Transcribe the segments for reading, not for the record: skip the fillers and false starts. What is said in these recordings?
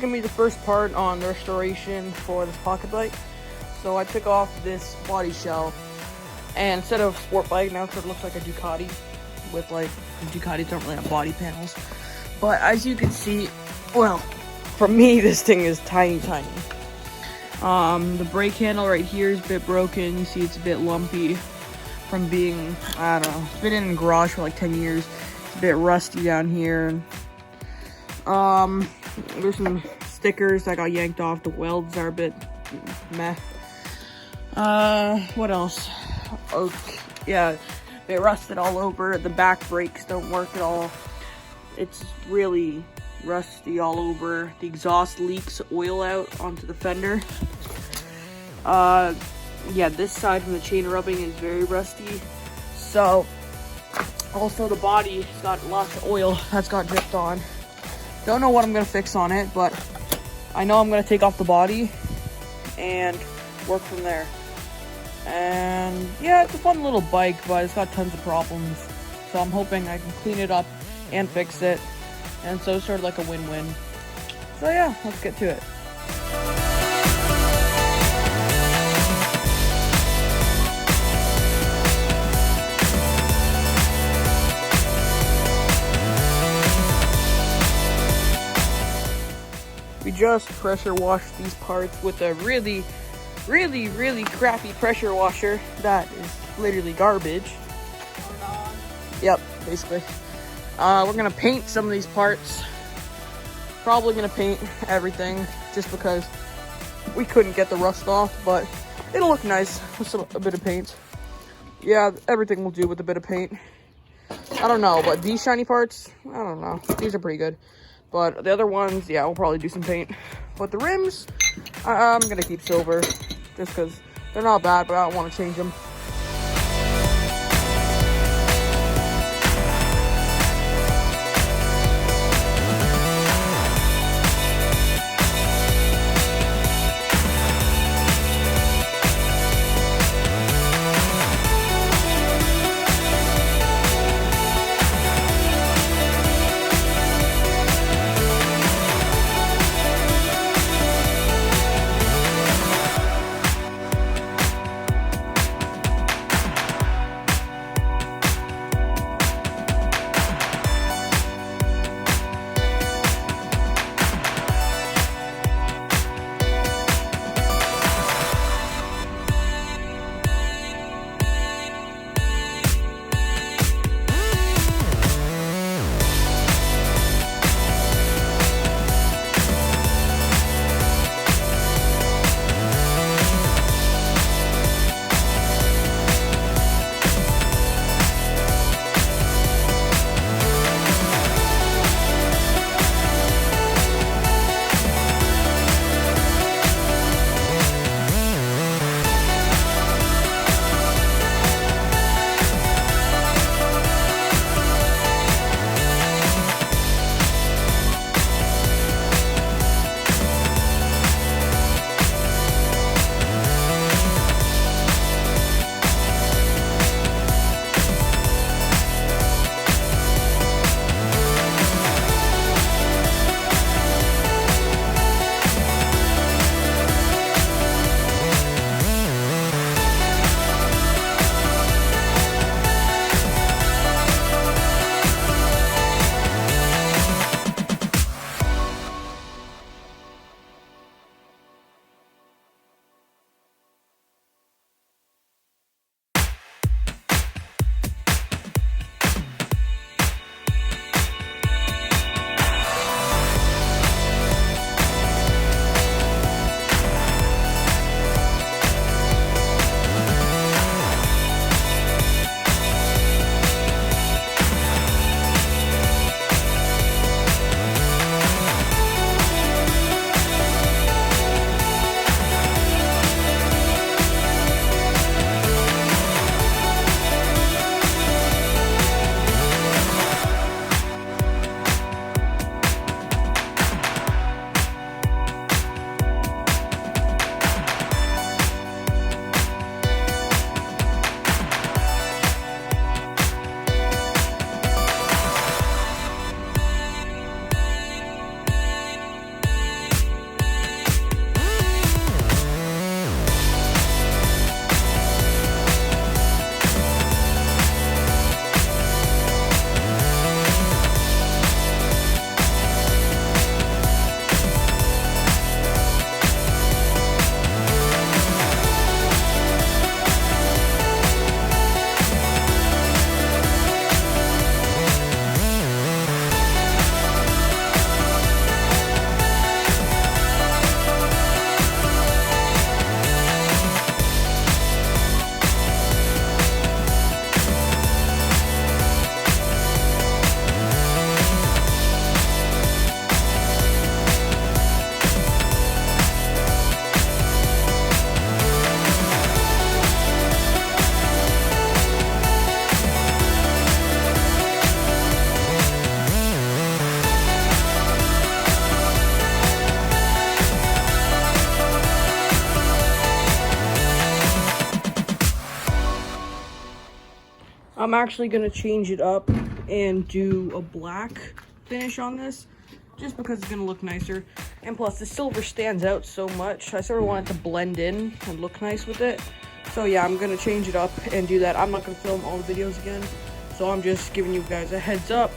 gonna be the first part on the restoration for this pocket bike. So I took off this body shell, and instead of sport bike, now it sort of looks like a Ducati with like, Ducatis don't really have body panels. But as you can see, well, for me, this thing is tiny. The brake handle right here is a bit broken. You see it's a bit lumpy from being, I don't know, it's been in the garage for like 10 years. It's a bit rusty down here. There's some stickers that got yanked off. The welds are a bit meh. What else? Okay, yeah, they rusted all over. The back brakes don't work at all. It's really rusty all over. The exhaust leaks oil out onto the fender. Yeah, this side from the chain rubbing is very rusty. So, also the body's got lots of oil that's got dripped on. Don't know what I'm gonna fix on it, but I know I'm gonna take off the body and work from there. And yeah, it's a fun little bike, but it's got tons of problems. So I'm hoping I can clean it up and fix it. And so it's sort of like a win-win. So yeah, let's get to it. We just pressure washed these parts with a really crappy pressure washer that is literally garbage. Yep, basically. We're gonna paint some of these parts. Probably gonna paint everything just because we couldn't get the rust off, but it'll look nice with a bit of paint. Yeah, everything will do with a bit of paint. I don't know, but these shiny parts, I don't know. These are pretty good. But the other ones, yeah, we'll probably do some paint. But the rims, I'm gonna keep silver just because they're not bad, but I don't want to change them. I'm actually gonna change it up and do a black finish on this, just because it's gonna look nicer. And plus the silver stands out so much. I sort of want it to blend in and look nice with it. So yeah, I'm gonna change it up and do that. I'm not gonna film all the videos again, so I'm just giving you guys a heads up.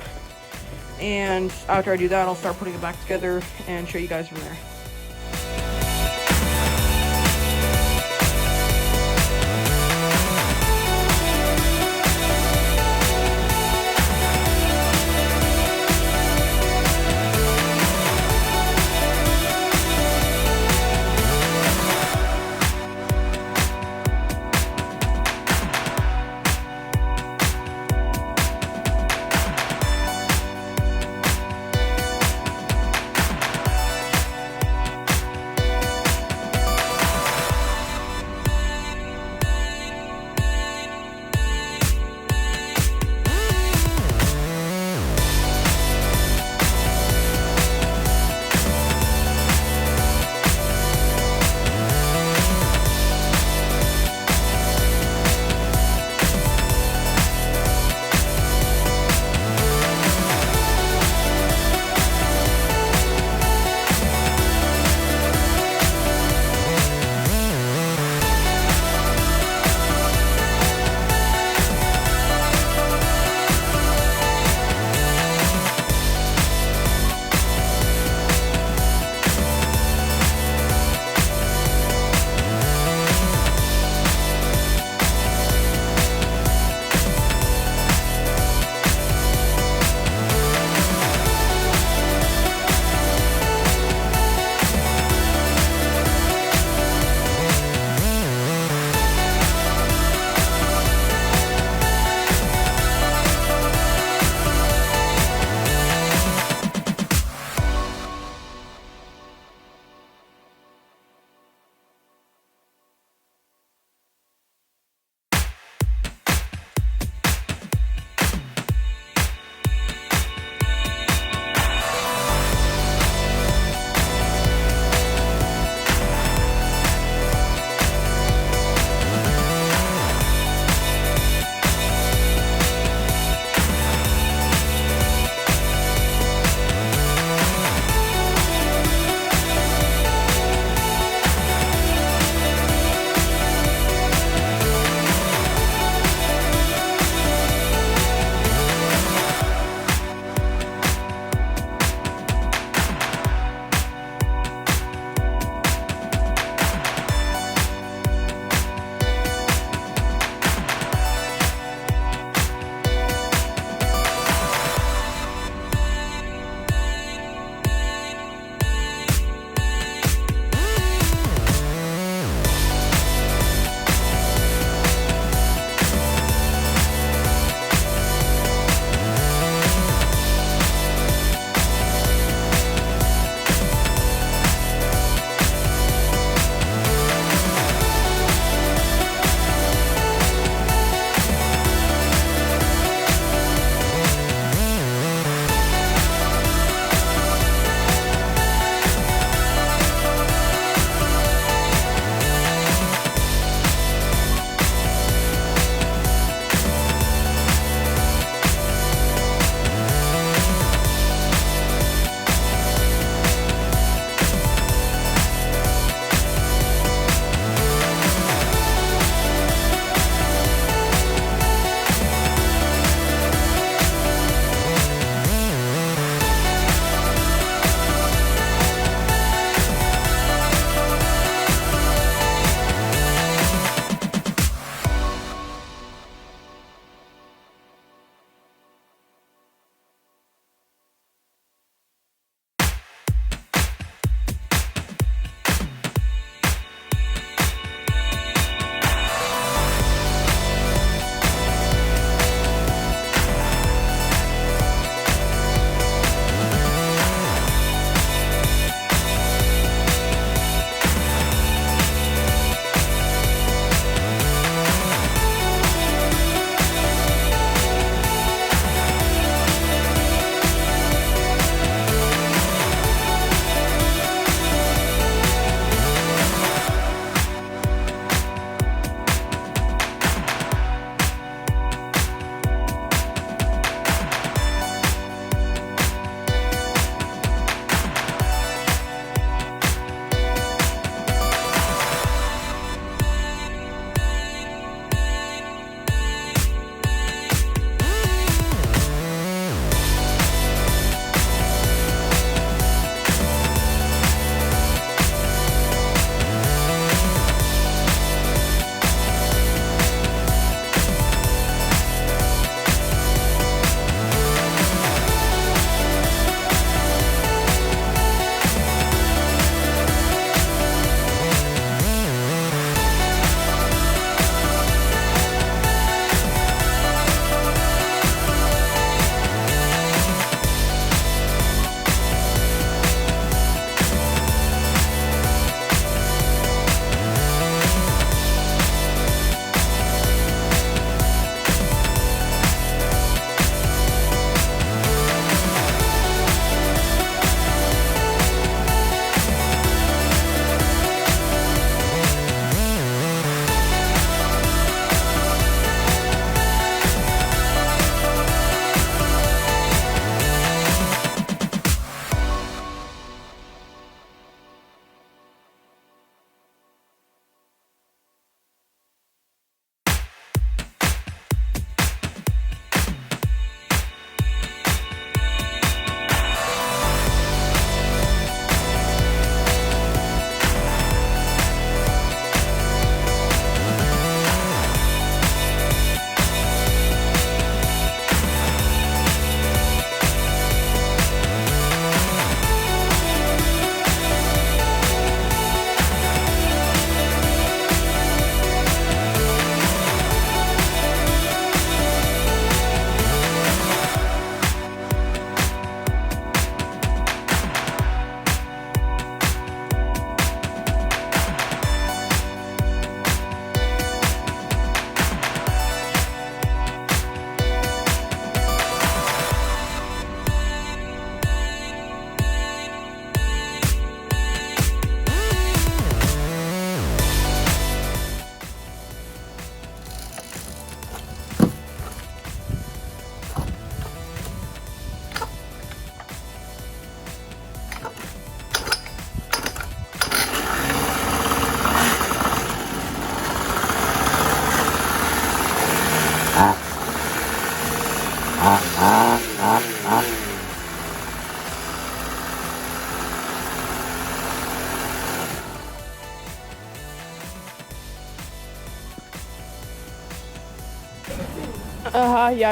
And after I do that, I'll start putting it back together and show you guys from there.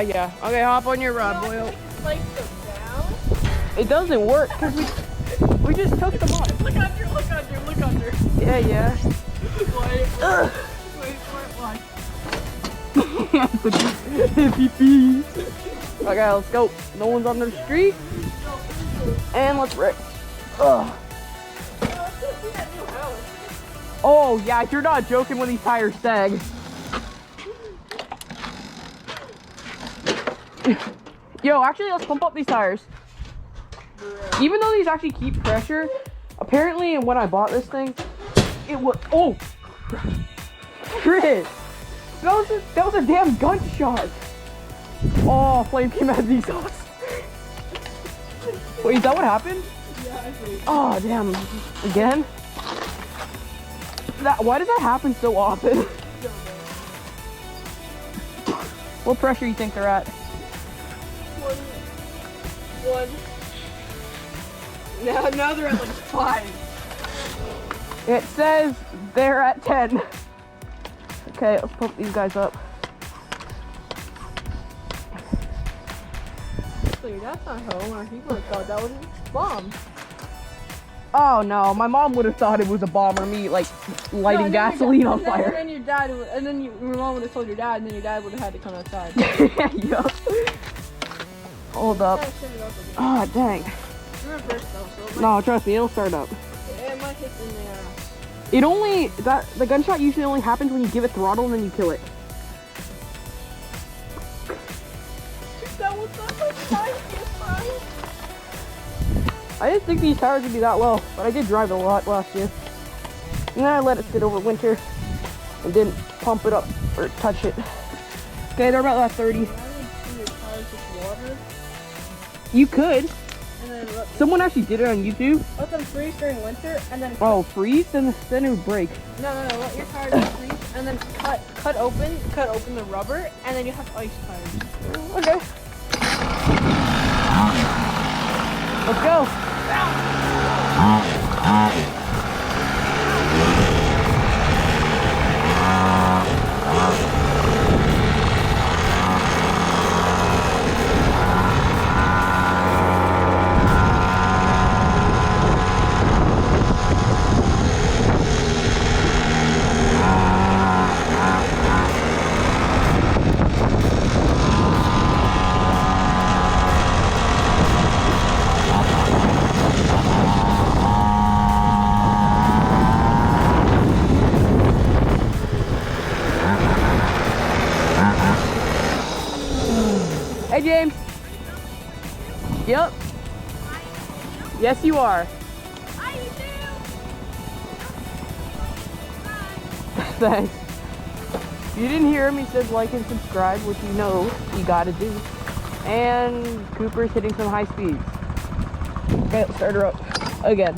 Yeah. Okay, hop on your rod, boy. Like them down? It doesn't work because we just took them off. Look under. Yeah. Wait, Okay, let's go. No one's on the street. And let's wreck. Oh, yeah, you're not joking when these tires sag. Yo, actually, let's pump up these tires. Even though these actually keep pressure, apparently when I bought this thing, it was... Oh! Chris! That was a damn gunshot! Oh, flame came out of the exhaust. Wait, is that what happened? Yeah, I think. Oh, damn. Again? Why does that happen so often? What pressure you think they're at? One. Now they're at like 5. It says they're at 10. Okay, let's pump these guys up. So your dad's not home, or he would have thought that was a bomb. Oh no, my mom would have thought it was a bomb or me like lighting gasoline on fire. And then your dad, your mom would have told your dad, and then your dad would have had to come outside. Yup. Hold up. Oh dang. Reverse though, so No, trust me, it'll start up. it might hit in the It only the gunshot usually only happens when you give it throttle and then you kill it. That was not like 5 I didn't think these tires would be that low, but I did drive it a lot last year. And then I let it sit over winter and didn't pump it up or touch it. Okay, they're about 30. You could. And then Someone actually did it on YouTube. let them freeze during winter, and then Oh, freeze? Then it would break. no, let your tires freeze, and then cut open the rubber, and then you have ice tires. Okay. Let's go. Hey, James. Yep. Yes, you are. Thanks. If you didn't hear him, he says like and subscribe, which you know you gotta do. And Cooper's hitting some high speeds. Okay, let's start her up again.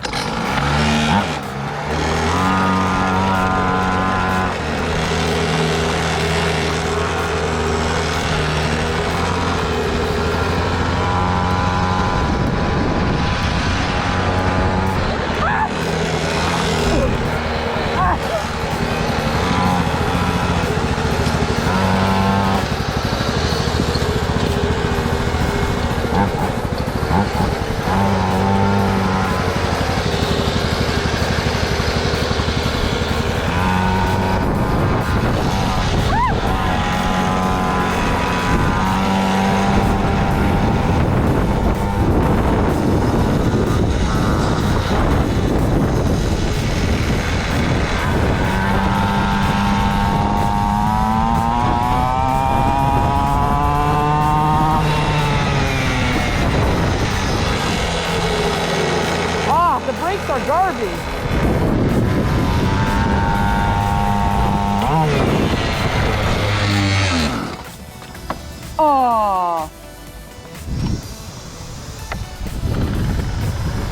Are garbage. Oh,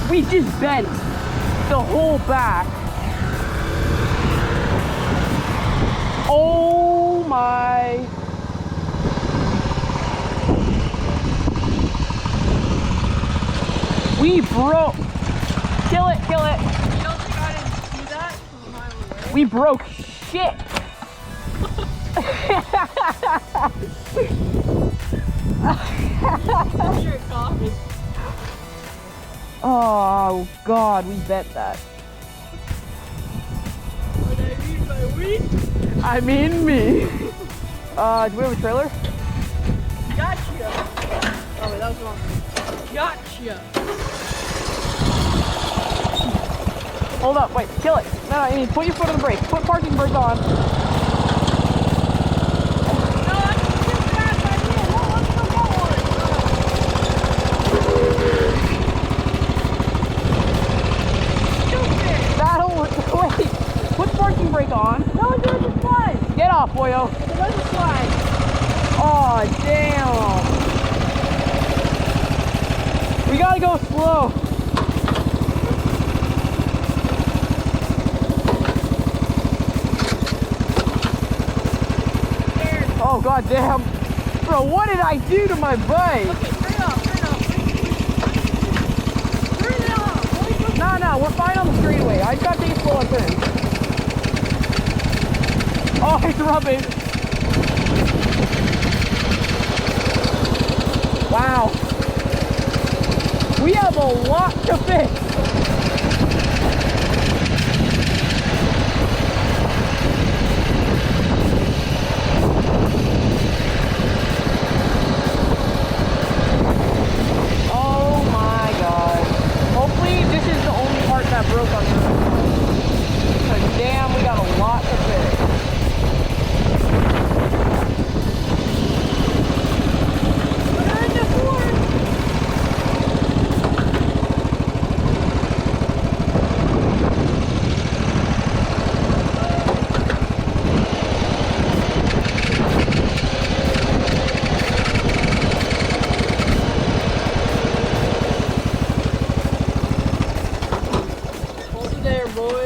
we just bent the whole back. Oh my We broke. Kill it, kill it. You don't think I didn't see that from a mile away? We broke shit. You're coughing. Oh God, we bet that. What I mean by we? I mean me. Do we have a trailer? Gotcha. Oh wait, that was wrong. Gotcha. Hold up, wait, kill it. No, I mean, put your foot on the brake. Put parking brake on. No, that's too fast. I mean, well, let's go forward. Stupid. That'll work. Wait, put parking brake on. No, it doesn't slide. Get off, boyo. It doesn't slide. Oh, damn. We gotta go slow. Oh, God damn. Bro, what did I do to my bike? Okay, turn it off. Turn it off. Turn it off. No, we're fine on the straightaway. I just gotta take it slow on turns. Oh, it's rubbing. Wow. We have a lot to fix. Oh my God. Hopefully this is the only part that broke on this. Because damn, we got a lot to fix.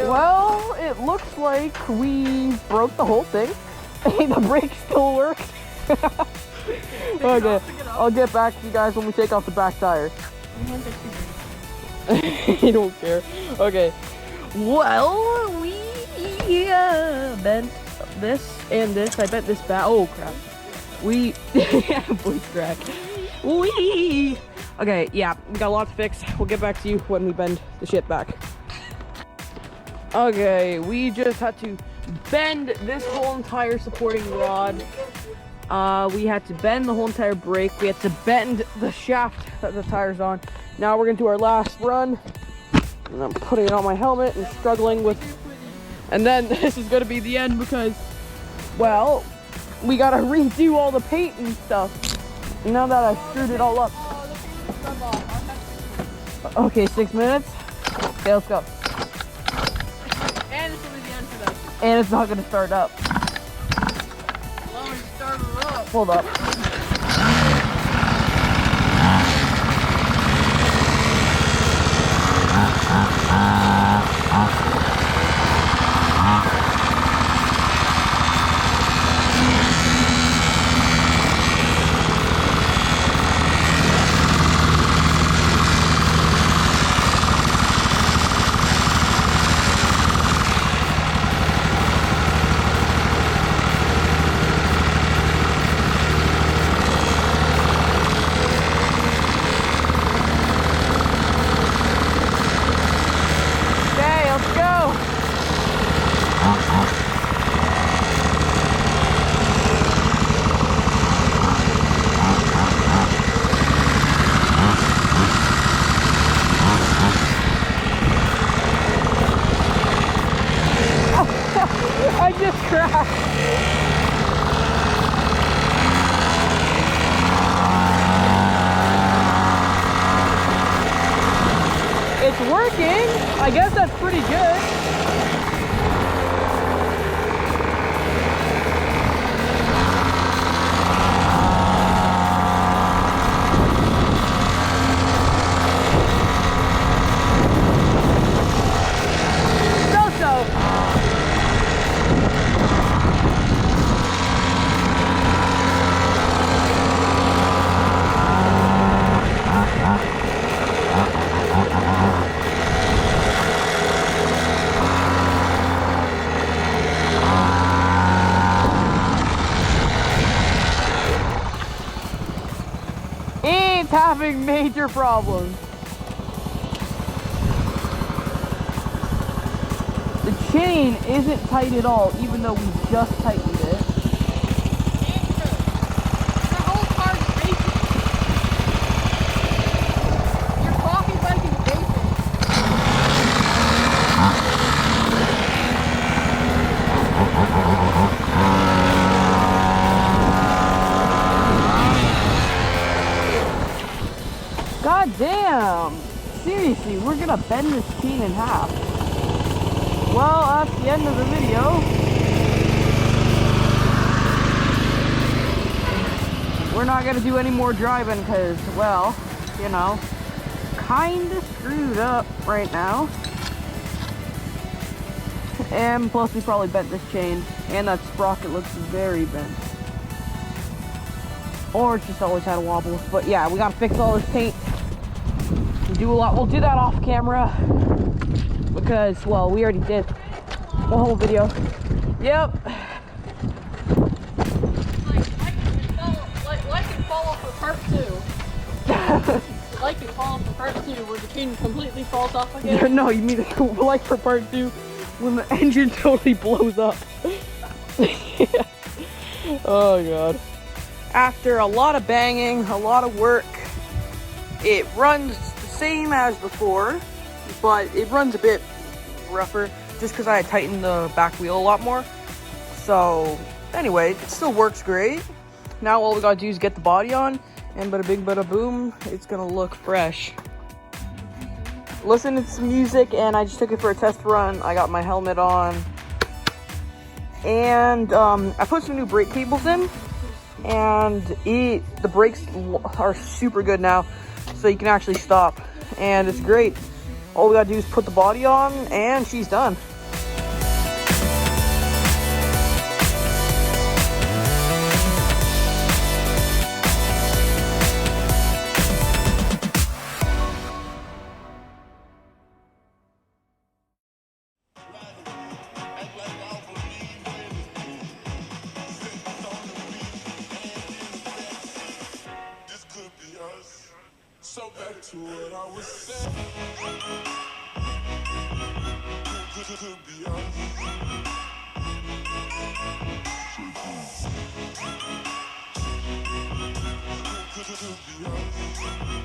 Well, it looks like we broke the whole thing. The brakes still work. Okay, I'll get back to you guys when we take off the back tire. I don't care. Okay. Well, we bent this and this. I bent this back. Oh crap. We voice crack. We. Okay, yeah, we got a lot to fix. We'll get back to you when we bend the shit back. Okay, we just had to bend this whole entire supporting rod. We had to bend the whole entire brake. We had to bend the shaft that the tire's on. Now we're gonna do our last run. And I'm putting on my helmet and struggling with... And then this is gonna be the end because, well, we gotta redo all the paint and stuff. Now that I screwed it all up. Okay, 6 minutes. Okay, let's go. And this will be the end for that. And it's not gonna start up. Well, we started it up. Hold up. I just crashed. It's working. I guess that's pretty good. It's having major problems. The chain isn't tight at all, even though we just tightened it. Your whole car's vaping. Your coffee bike is vaping. God damn! Seriously, we're gonna bend this chain in half. Well, that's the end of the video. We're not gonna do any more driving because, well, you know, kinda screwed up right now. And plus we probably bent this chain, and that sprocket looks very bent. Or it's just always had a wobble. But yeah, we gotta fix all this paint. We'll do that off camera. Because, well, we already did the whole video. Yep. Like and follow for part 2. Like and follow for part 2 where the chain completely falls off again. No, you mean like for part 2 when the engine totally blows up. Yeah. Oh god. After a lot of banging, a lot of work, it runs the same as before, but it runs a bit rougher just because I had tightened the back wheel a lot more. So anyway, it still works great. Now all we gotta do is get the body on, and bada bing bada boom, it's gonna look fresh. Listening to some music, and I just took it for a test run. I got my helmet on, and I put some new brake cables in, and the brakes are super good now, so you can actually stop, and it's great. All we gotta do is put the body on, and she's done. So back to what I was saying. Could be us. Could be us.